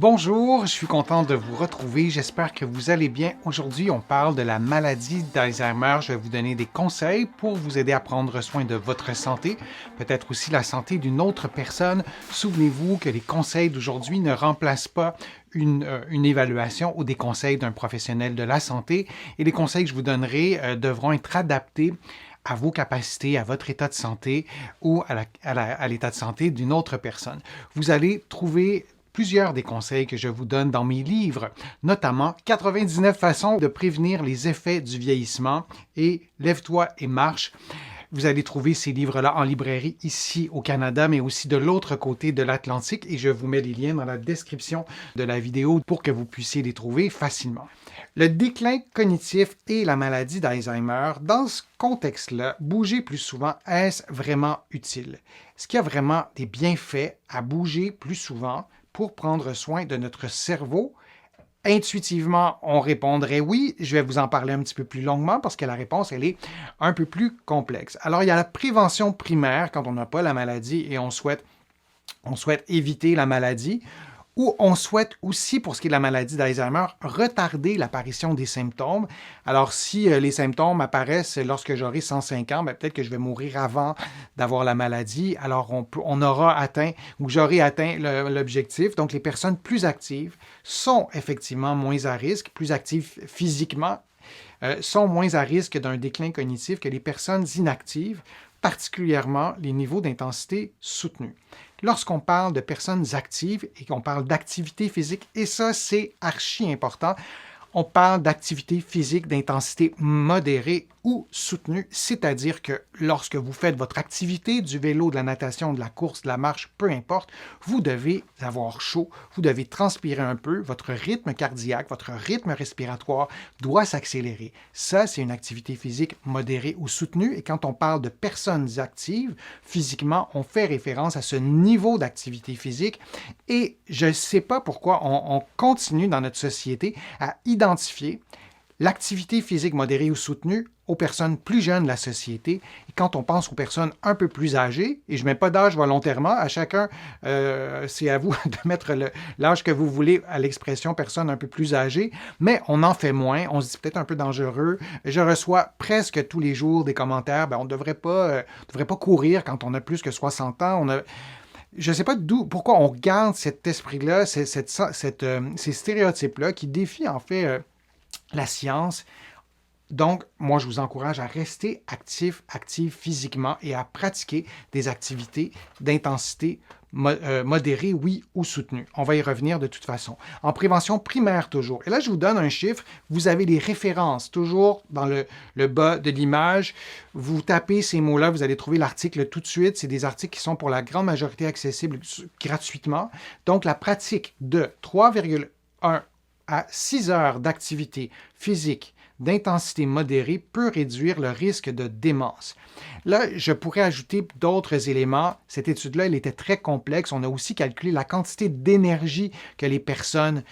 Bonjour, je suis content de vous retrouver. J'espère que vous allez bien. Aujourd'hui, on parle de la maladie d'Alzheimer. Je vais vous donner des conseils pour vous aider à prendre soin de votre santé, peut-être aussi la santé d'une autre personne. Souvenez-vous que les conseils d'aujourd'hui ne remplacent pas une évaluation ou des conseils d'un professionnel de la santé et les conseils que je vous donnerai devront être adaptés à vos capacités, à votre état de santé ou à l'état de santé d'une autre personne. Vous allez trouver plusieurs des conseils que je vous donne dans mes livres, notamment 99 façons de prévenir les effets du vieillissement et Lève-toi et marche. Vous allez trouver ces livres-là en librairie ici au Canada, mais aussi de l'autre côté de l'Atlantique et je vous mets les liens dans la description de la vidéo pour que vous puissiez les trouver facilement. Le déclin cognitif et la maladie d'Alzheimer, dans ce contexte-là, bouger plus souvent, est-ce vraiment utile? Est-ce qu'il y a vraiment des bienfaits à bouger plus souvent pour prendre soin de notre cerveau? Intuitivement, on répondrait oui. Je vais vous en parler un petit peu plus longuement parce que la réponse, elle est un peu plus complexe. Alors, il y a la prévention primaire quand on n'a pas la maladie et on souhaite éviter la maladie, ou on souhaite aussi, pour ce qui est de la maladie d'Alzheimer, retarder l'apparition des symptômes. Alors, si les symptômes apparaissent lorsque j'aurai 105 ans, peut-être que je vais mourir avant d'avoir la maladie. Alors, on aura atteint, ou j'aurai atteint l'objectif. Donc, les personnes plus actives sont effectivement moins à risque, plus actives physiquement, sont moins à risque d'un déclin cognitif que les personnes inactives, particulièrement les niveaux d'intensité soutenus. Lorsqu'on parle de personnes actives et qu'on parle d'activité physique, et ça, c'est archi important, on parle d'activité physique d'intensité modérée ou soutenue, c'est-à-dire que lorsque vous faites votre activité, du vélo, de la natation, de la course, de la marche, peu importe, vous devez avoir chaud, vous devez transpirer un peu, votre rythme cardiaque, votre rythme respiratoire doit s'accélérer. Ça, c'est une activité physique modérée ou soutenue, et quand on parle de personnes actives, physiquement, on fait référence à ce niveau d'activité physique, et je ne sais pas pourquoi on continue dans notre société à identifier l'activité physique modérée ou soutenue aux personnes plus jeunes de la société. Et quand on pense aux personnes un peu plus âgées, et je ne mets pas d'âge volontairement, à chacun, c'est à vous de mettre l'âge que vous voulez à l'expression personne un peu plus âgée, mais on en fait moins, on se dit peut-être un peu dangereux. Je reçois presque tous les jours des commentaires, on ne devrait pas courir quand on a plus que 60 ans, je ne sais pas pourquoi on garde cet esprit-là, ces stéréotypes-là qui défient en fait la science. Donc, moi, je vous encourage à rester actif physiquement et à pratiquer des activités d'intensité modérée, oui, ou soutenue. On va y revenir de toute façon. En prévention primaire, toujours. Et là, je vous donne un chiffre. Vous avez les références, toujours dans le bas de l'image. Vous tapez ces mots-là, vous allez trouver l'article tout de suite. C'est des articles qui sont pour la grande majorité accessibles gratuitement. Donc, la pratique de 3,1 à 6 heures d'activité physique d'intensité modérée peut réduire le risque de démence. Là, je pourrais ajouter d'autres éléments. Cette étude-là, elle était très complexe. On a aussi calculé la quantité d'énergie que les personnes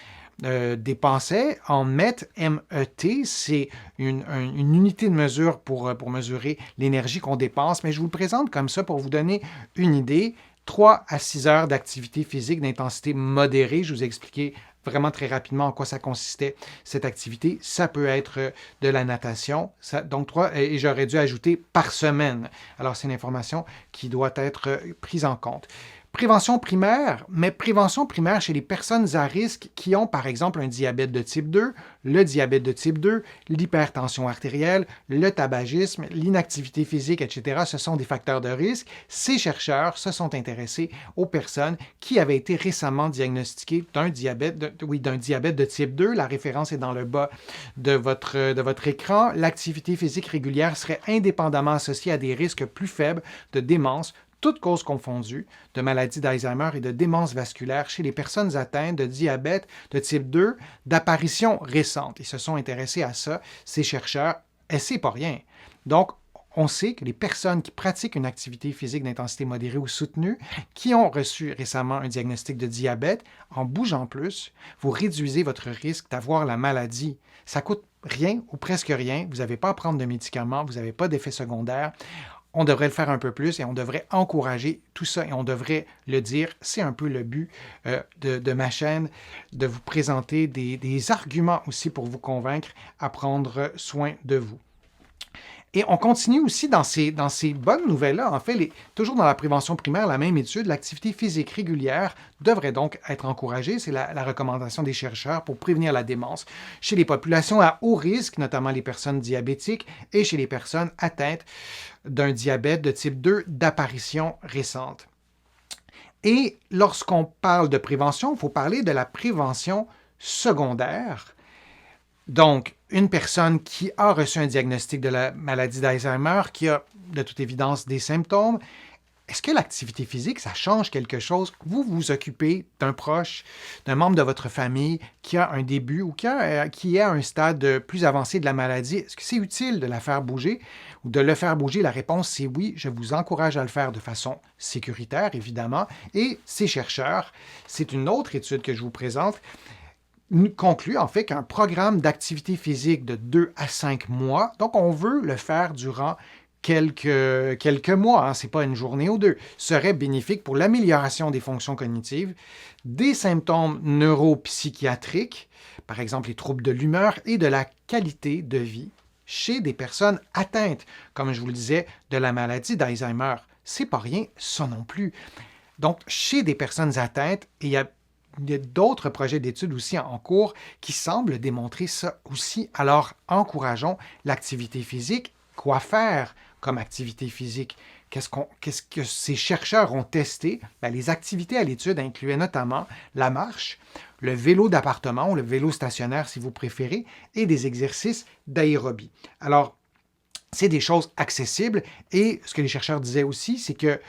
dépensaient en MET, M-E-T, c'est une unité de mesure pour mesurer l'énergie qu'on dépense, mais je vous le présente comme ça pour vous donner une idée. 3 à 6 heures d'activité physique d'intensité modérée. Je vous ai expliqué vraiment très rapidement en quoi ça consistait, cette activité. Ça peut être de la natation. Donc 3, et j'aurais dû ajouter par semaine. Alors, c'est une information qui doit être prise en compte. Prévention primaire, mais prévention primaire chez les personnes à risque qui ont, par exemple, un diabète de type 2, le diabète de type 2, l'hypertension artérielle, le tabagisme, l'inactivité physique, etc. Ce sont des facteurs de risque. Ces chercheurs se sont intéressés aux personnes qui avaient été récemment diagnostiquées d'un diabète de type 2. La référence est dans le bas de votre écran. L'activité physique régulière serait indépendamment associée à des risques plus faibles de démence, toutes causes confondues, de maladie d'Alzheimer et de démence vasculaire chez les personnes atteintes de diabète de type 2 d'apparition récente. Ils se sont intéressés à ça, ces chercheurs, et c'est pas rien. Donc, on sait que les personnes qui pratiquent une activité physique d'intensité modérée ou soutenue, qui ont reçu récemment un diagnostic de diabète, en bougeant plus, vous réduisez votre risque d'avoir la maladie. Ça coûte rien ou presque rien. Vous n'avez pas à prendre de médicaments, vous n'avez pas d'effet secondaire. on devrait le faire un peu plus et on devrait encourager tout ça et on devrait le dire. C'est un peu le but de ma chaîne, de vous présenter des arguments aussi pour vous convaincre à prendre soin de vous. Et on continue aussi dans ces bonnes nouvelles-là. En fait, toujours dans la prévention primaire, la même étude, l'activité physique régulière devrait donc être encouragée. C'est la recommandation des chercheurs pour prévenir la démence chez les populations à haut risque, notamment les personnes diabétiques et chez les personnes atteintes d'un diabète de type 2 d'apparition récente. Et lorsqu'on parle de prévention, il faut parler de la prévention secondaire. Donc, une personne qui a reçu un diagnostic de la maladie d'Alzheimer, qui a de toute évidence des symptômes, est-ce que l'activité physique, ça change quelque chose? Vous vous occupez d'un proche, d'un membre de votre famille qui a un début ou qui est à un stade plus avancé de la maladie. Est-ce que c'est utile de la faire bouger ou de le faire bouger? La réponse, c'est oui. Je vous encourage à le faire de façon sécuritaire, évidemment. Et ces chercheurs, c'est une autre étude que je vous présente, conclut en fait qu'un programme d'activité physique de 2 à 5 mois, donc on veut le faire durant quelques mois, ce n'est pas une journée ou deux, serait bénéfique pour l'amélioration des fonctions cognitives, des symptômes neuropsychiatriques, par exemple les troubles de l'humeur et de la qualité de vie chez des personnes atteintes, comme je vous le disais, de la maladie d'Alzheimer. C'est pas rien, ça non plus. Donc, chez des personnes atteintes, et il y a d'autres projets d'études aussi en cours qui semblent démontrer ça aussi. Alors, encourageons l'activité physique. Quoi faire comme activité physique? Qu'est-ce que ces chercheurs ont testé? Bien, les activités à l'étude incluaient notamment la marche, le vélo d'appartement ou le vélo stationnaire si vous préférez, et des exercices d'aérobie. Alors, c'est des choses accessibles et ce que les chercheurs disaient aussi, c'est que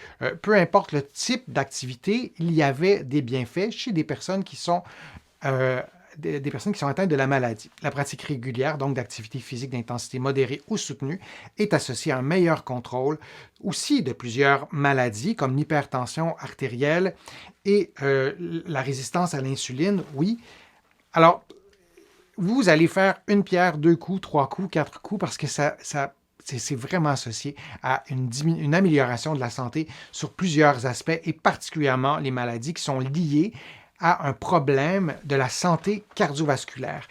peu importe le type d'activité, il y avait des bienfaits chez des personnes qui sont des personnes qui sont atteintes de la maladie. La pratique régulière, donc d'activité physique d'intensité modérée ou soutenue, est associée à un meilleur contrôle aussi de plusieurs maladies comme l'hypertension artérielle et la résistance à l'insuline, oui. Alors, vous allez faire une pierre, 2 coups, 3 coups, 4 coups parce que c'est vraiment associé à une amélioration de la santé sur plusieurs aspects et particulièrement les maladies qui sont liées à un problème de la santé cardiovasculaire.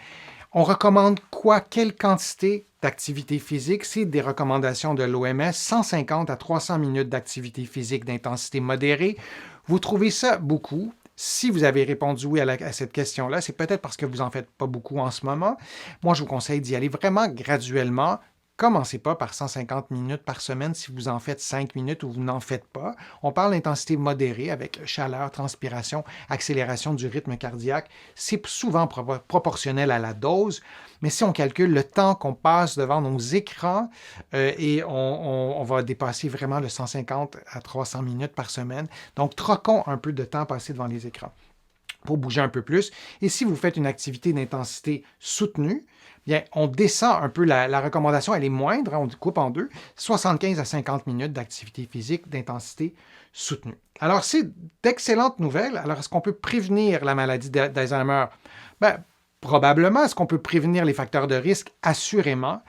On recommande quoi? Quelle quantité d'activité physique? C'est des recommandations de l'OMS, 150 à 300 minutes d'activité physique d'intensité modérée. Vous trouvez ça beaucoup? Si vous avez répondu oui à cette question-là, c'est peut-être parce que vous n'en faites pas beaucoup en ce moment. Moi, je vous conseille d'y aller vraiment graduellement. Commencez pas par 150 minutes par semaine si vous en faites 5 minutes ou vous n'en faites pas. On parle d'intensité modérée avec chaleur, transpiration, accélération du rythme cardiaque. C'est souvent proportionnel à la dose, mais si on calcule le temps qu'on passe devant nos écrans et on va dépasser vraiment le 150 à 300 minutes par semaine. Donc, troquons un peu de temps passé devant les écrans pour bouger un peu plus. Et si vous faites une activité d'intensité soutenue, bien, on descend un peu, la recommandation, elle est moindre, on coupe en deux, 75 à 50 minutes d'activité physique d'intensité soutenue. Alors, c'est d'excellentes nouvelles. Alors, est-ce qu'on peut prévenir la maladie d'Alzheimer? Bien, probablement. Est-ce qu'on peut prévenir les facteurs de risque? Assurément.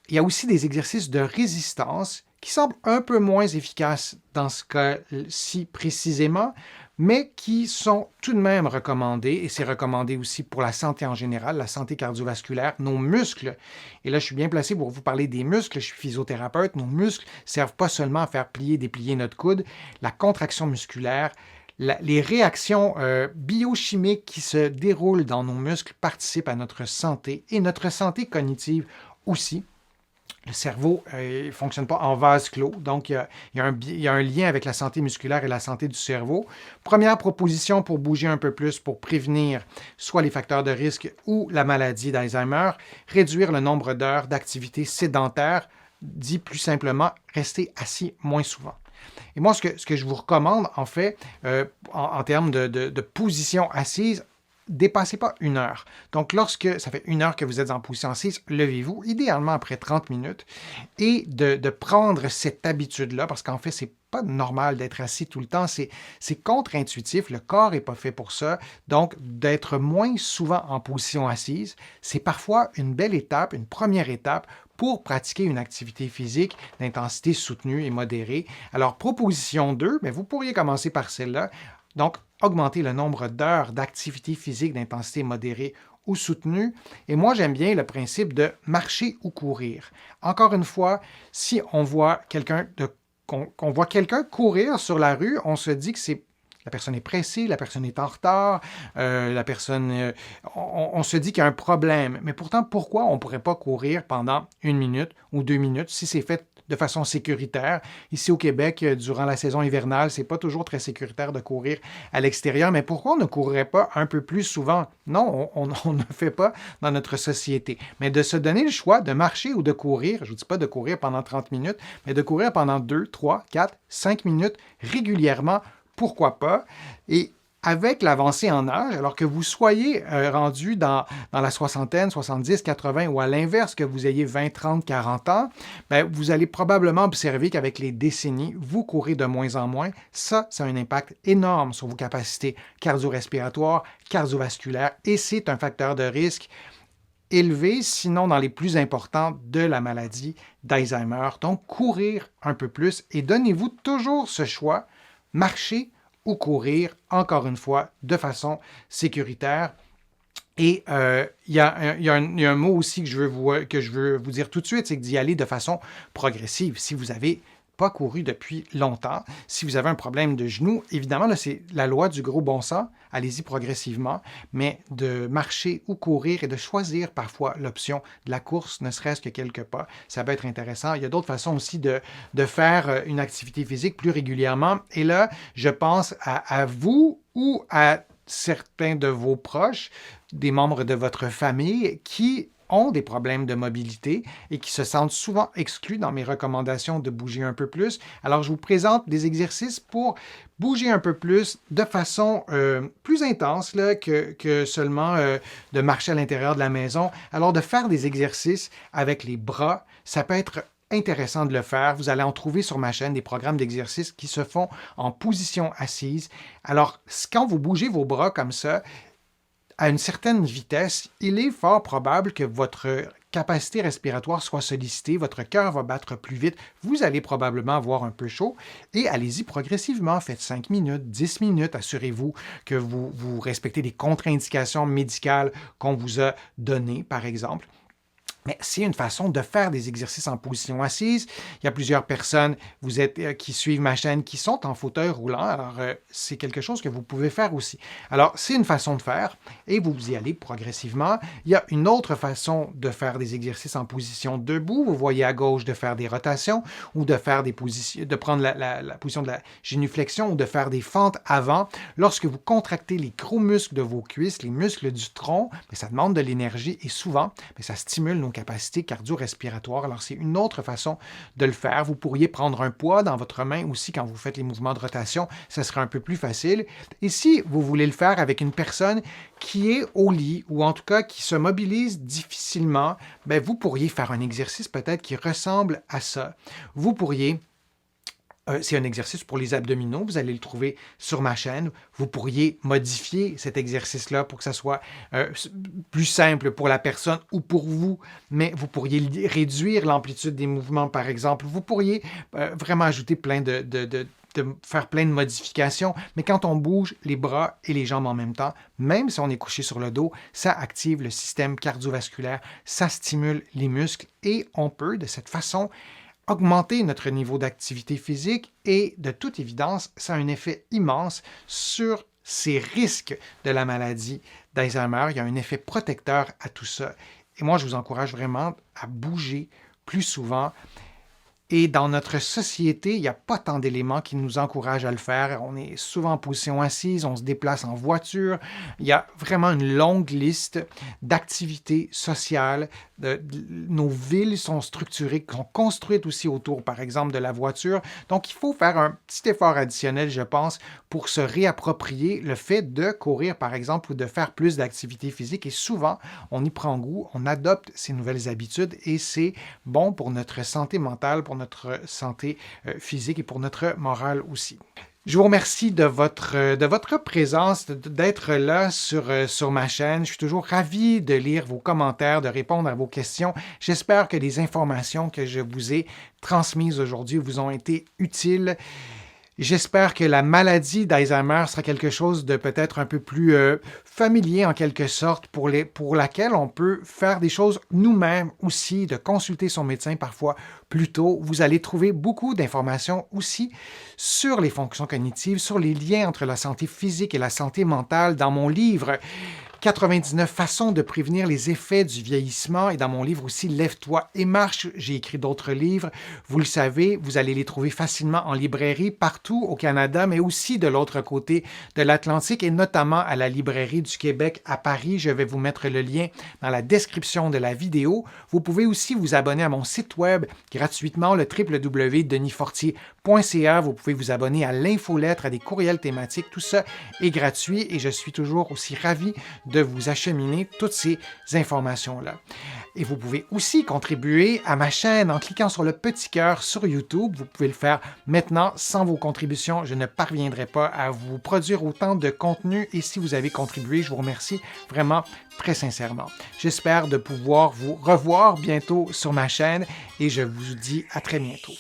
Il y a aussi des exercices de résistance qui semblent un peu moins efficaces dans ce cas-ci précisément, mais qui sont tout de même recommandés, et c'est recommandé aussi pour la santé en général, la santé cardiovasculaire, nos muscles. Et là, je suis bien placé pour vous parler des muscles, je suis physiothérapeute, nos muscles ne servent pas seulement à faire plier, déplier notre coude, la contraction musculaire, les réactions biochimiques qui se déroulent dans nos muscles participent à notre santé et notre santé cognitive aussi. Le cerveau ne fonctionne pas en vase clos, donc il y a un lien avec la santé musculaire et la santé du cerveau. Première proposition pour bouger un peu plus, pour prévenir soit les facteurs de risque ou la maladie d'Alzheimer, réduire le nombre d'heures d'activité sédentaire, dit plus simplement, rester assis moins souvent. Et moi, ce que je vous recommande, en fait, en termes de position assise, dépassez pas 1 heure. Donc, lorsque ça fait 1 heure que vous êtes en position assise, levez-vous, idéalement après 30 minutes, et de prendre cette habitude-là, parce qu'en fait, c'est pas normal d'être assis tout le temps. C'est contre-intuitif. Le corps n'est pas fait pour ça. Donc, d'être moins souvent en position assise, c'est parfois une belle étape, une première étape pour pratiquer une activité physique d'intensité soutenue et modérée. Alors, proposition 2, bien, vous pourriez commencer par celle-là. Donc, augmenter le nombre d'heures d'activité physique d'intensité modérée ou soutenue. Et moi, j'aime bien le principe de marcher ou courir. Encore une fois, si on voit qu'on voit quelqu'un courir sur la rue, on se dit que la personne est pressée, la personne est en retard, on se dit qu'il y a un problème. Mais pourtant, pourquoi on ne pourrait pas courir pendant 1 minute ou 2 minutes si c'est fait de façon sécuritaire? Ici au Québec, durant la saison hivernale, c'est pas toujours très sécuritaire de courir à l'extérieur, mais pourquoi on ne courrait pas un peu plus souvent? Non, on ne fait pas dans notre société. Mais de se donner le choix de marcher ou de courir, je ne vous dis pas de courir pendant 30 minutes, mais de courir pendant 2, 3, 4, 5 minutes régulièrement, pourquoi pas? Et avec l'avancée en âge, alors que vous soyez rendu dans la soixantaine, 70, 80 ou à l'inverse, que vous ayez 20, 30, 40 ans, bien, vous allez probablement observer qu'avec les décennies, vous courez de moins en moins. Ça a un impact énorme sur vos capacités cardio-respiratoires, cardiovasculaires et c'est un facteur de risque élevé, sinon dans les plus importants de la maladie d'Alzheimer. Donc, courir un peu plus et donnez-vous toujours ce choix, marcher ou courir, encore une fois, de façon sécuritaire. Et il y a un mot aussi que je veux vous dire tout de suite, c'est d'y aller de façon progressive. Si vous n'avez pas couru depuis longtemps, si vous avez un problème de genou, évidemment, là, c'est la loi du gros bon sens, allez-y progressivement, mais de marcher ou courir et de choisir parfois l'option de la course, ne serait-ce que quelques pas, ça peut être intéressant. Il y a d'autres façons aussi de faire une activité physique plus régulièrement. Et là, je pense à vous ou à certains de vos proches, des membres de votre famille qui ont des problèmes de mobilité et qui se sentent souvent exclus dans mes recommandations de bouger un peu plus. Alors, je vous présente des exercices pour bouger un peu plus de façon plus intense là, que seulement de marcher à l'intérieur de la maison. Alors, de faire des exercices avec les bras, ça peut être intéressant de le faire. Vous allez en trouver sur ma chaîne des programmes d'exercices qui se font en position assise. Alors, quand vous bougez vos bras comme ça, à une certaine vitesse, il est fort probable que votre capacité respiratoire soit sollicitée, votre cœur va battre plus vite, vous allez probablement avoir un peu chaud et allez-y progressivement. Faites 5 minutes, 10 minutes, assurez-vous que vous respectez les contre-indications médicales qu'on vous a données, par exemple. Mais c'est une façon de faire des exercices en position assise. Il y a plusieurs personnes qui suivent ma chaîne qui sont en fauteuil roulant. Alors, c'est quelque chose que vous pouvez faire aussi. Alors, c'est une façon de faire et vous y allez progressivement. Il y a une autre façon de faire des exercices en position debout. Vous voyez à gauche de faire des rotations ou de faire de prendre la position de la génuflexion ou de faire des fentes avant. Lorsque vous contractez les gros muscles de vos cuisses, les muscles du tronc, ça demande de l'énergie et souvent, ça stimule nos capacités cardio-respiratoires. Alors, c'est une autre façon de le faire. Vous pourriez prendre un poids dans votre main aussi quand vous faites les mouvements de rotation. Ça sera un peu plus facile. Et si vous voulez le faire avec une personne qui est au lit ou en tout cas qui se mobilise difficilement, bien, vous pourriez faire un exercice peut-être qui ressemble à ça. Vous pourriez c'est un exercice pour les abdominaux. Vous allez le trouver sur ma chaîne. Vous pourriez modifier cet exercice-là pour que ça soit plus simple pour la personne ou pour vous, mais vous pourriez réduire l'amplitude des mouvements, par exemple. Vous pourriez vraiment ajouter de faire plein de modifications, mais quand on bouge les bras et les jambes en même temps, même si on est couché sur le dos, ça active le système cardiovasculaire, ça stimule les muscles et on peut, de cette façon, augmenter notre niveau d'activité physique et, de toute évidence, ça a un effet immense sur ces risques de la maladie d'Alzheimer. Il y a un effet protecteur à tout ça. Et moi, je vous encourage vraiment à bouger plus souvent. Et dans notre société, il n'y a pas tant d'éléments qui nous encouragent à le faire. On est souvent en position assise, on se déplace en voiture. Il y a vraiment une longue liste d'activités sociales. Nos villes sont structurées, sont construites aussi autour, par exemple, de la voiture. Donc, il faut faire un petit effort additionnel, je pense, pour se réapproprier le fait de courir, par exemple, ou de faire plus d'activités physiques. Et souvent, on y prend goût, on adopte ces nouvelles habitudes et c'est bon pour notre santé mentale, pour notre santé physique et pour notre morale aussi. Je vous remercie de votre présence, d'être là sur ma chaîne. Je suis toujours ravi de lire vos commentaires, de répondre à vos questions. J'espère que les informations que je vous ai transmises aujourd'hui vous ont été utiles. J'espère que la maladie d'Alzheimer sera quelque chose de peut-être un peu plus familier en quelque sorte pour laquelle on peut faire des choses nous-mêmes aussi, de consulter son médecin parfois plus tôt. Vous allez trouver beaucoup d'informations aussi sur les fonctions cognitives, sur les liens entre la santé physique et la santé mentale dans mon livre 99 façons de prévenir les effets du vieillissement et dans mon livre aussi Lève-toi et marche. J'ai écrit d'autres livres. Vous le savez, vous allez les trouver facilement en librairie partout au Canada, mais aussi de l'autre côté de l'Atlantique et notamment à la librairie du Québec à Paris. Je vais vous mettre le lien dans la description de la vidéo. Vous pouvez aussi vous abonner à mon site web gratuitement, le www.denisfortier.ca. Vous pouvez vous abonner à l'infolettre, à des courriels thématiques. Tout ça est gratuit et je suis toujours aussi ravi de vous acheminer toutes ces informations-là. Et vous pouvez aussi contribuer à ma chaîne en cliquant sur le petit cœur sur YouTube. Vous pouvez le faire maintenant. Sans vos contributions, je ne parviendrai pas à vous produire autant de contenu. Et si vous avez contribué, je vous remercie vraiment très sincèrement. J'espère de pouvoir vous revoir bientôt sur ma chaîne et je vous dis à très bientôt.